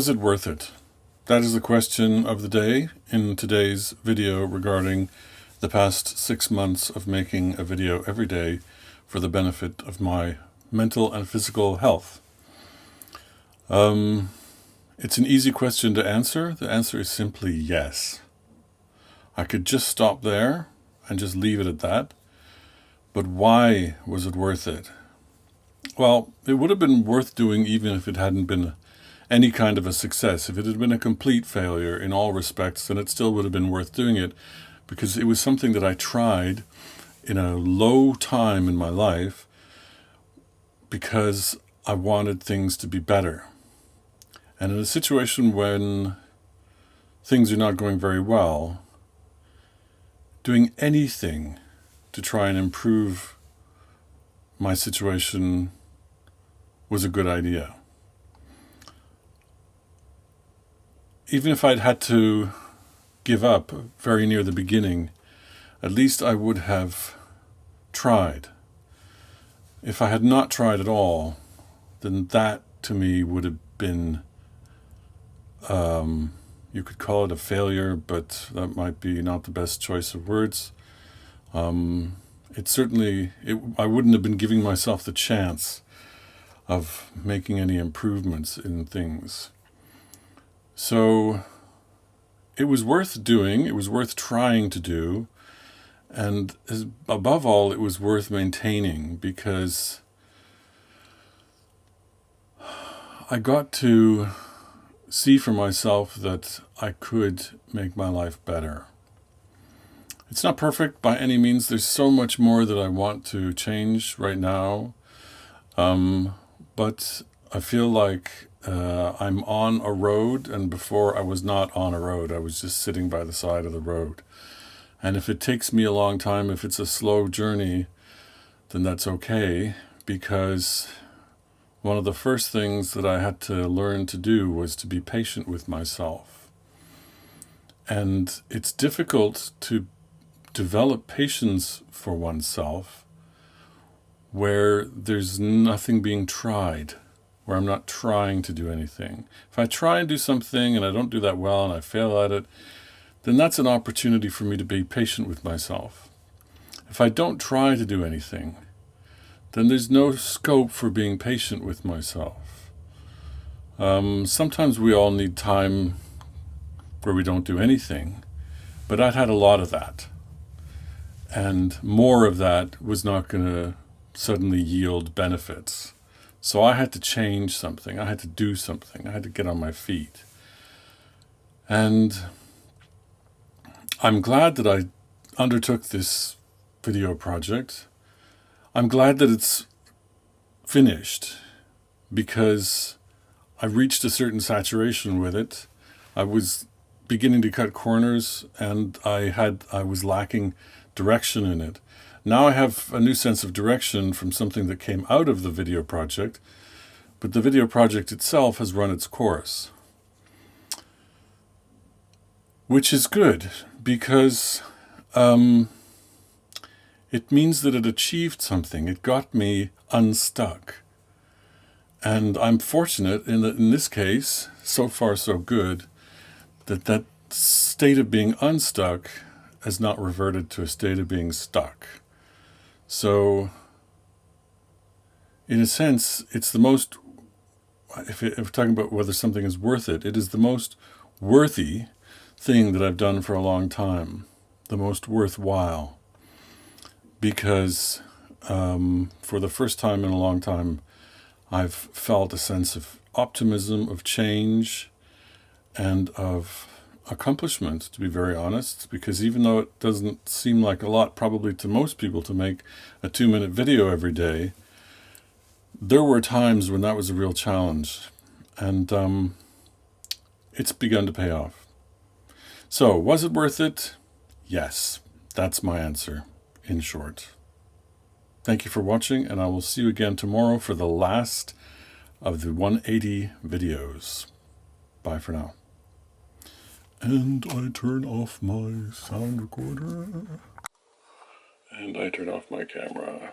Was it worth it? That is the question of the day in today's video regarding the past 6 months of making a video every day for the benefit of my mental and physical health. It's an easy question to answer. The answer is simply yes. I could just stop there and just leave it at that. But why was it worth it? Well, it would have been worth doing even if it hadn't been any kind of a success. If it had been a complete failure in all respects, then it still would have been worth doing it, because it was something that I tried in a low time in my life because I wanted things to be better. And in a situation when things are not going very well, doing anything to try and improve my situation was a good idea. Even if I'd had to give up very near the beginning, at least I would have tried. If I had not tried at all, then that to me would have been, you could call it a failure, but that might be not the best choice of words. I wouldn't have been giving myself the chance of making any improvements in things. So it was worth doing, it was worth trying to do, and above all, it was worth maintaining, because I got to see for myself that I could make my life better. It's not perfect by any means. There's so much more that I want to change right now. But I feel like I'm on a road, and before I was not on a road. I was just sitting by the side of the road. And if it takes me a long time, if it's a slow journey, then that's okay, because one of the first things that I had to learn to do was to be patient with myself. And it's difficult to develop patience for oneself where there's nothing being tried, where I'm not trying to do anything. If I try and do something and I don't do that well and I fail at it, then that's an opportunity for me to be patient with myself. If I don't try to do anything, then there's no scope for being patient with myself. Sometimes we all need time where we don't do anything, but I'd had a lot of that. And more of that was not going to suddenly yield benefits. So I had to change something. I had to do something. I had to get on my feet. And I'm glad that I undertook this video project. I'm glad that it's finished, because I reached a certain saturation with it. I was beginning to cut corners, and I was lacking direction in it. Now I have a new sense of direction from something that came out of the video project, but the video project itself has run its course. Which is good, because it means that it achieved something. It got me unstuck. And I'm fortunate in this case, so far so good, that state of being unstuck has not reverted to a state of being stuck. So, in a sense, it's the most, if we're talking about whether something is worth it, it is the most worthy thing that I've done for a long time, the most worthwhile, because for the first time in a long time, I've felt a sense of optimism, of change, and of accomplishment, to be very honest, because even though it doesn't seem like a lot probably to most people to make a 2-minute video every day, there were times when that was a real challenge, and it's begun to pay off. So, was it worth it? Yes, that's my answer, in short. Thank you for watching, and I will see you again tomorrow for the last of the 180 videos. Bye for now. And I turn off my sound recorder. And I turn off my camera.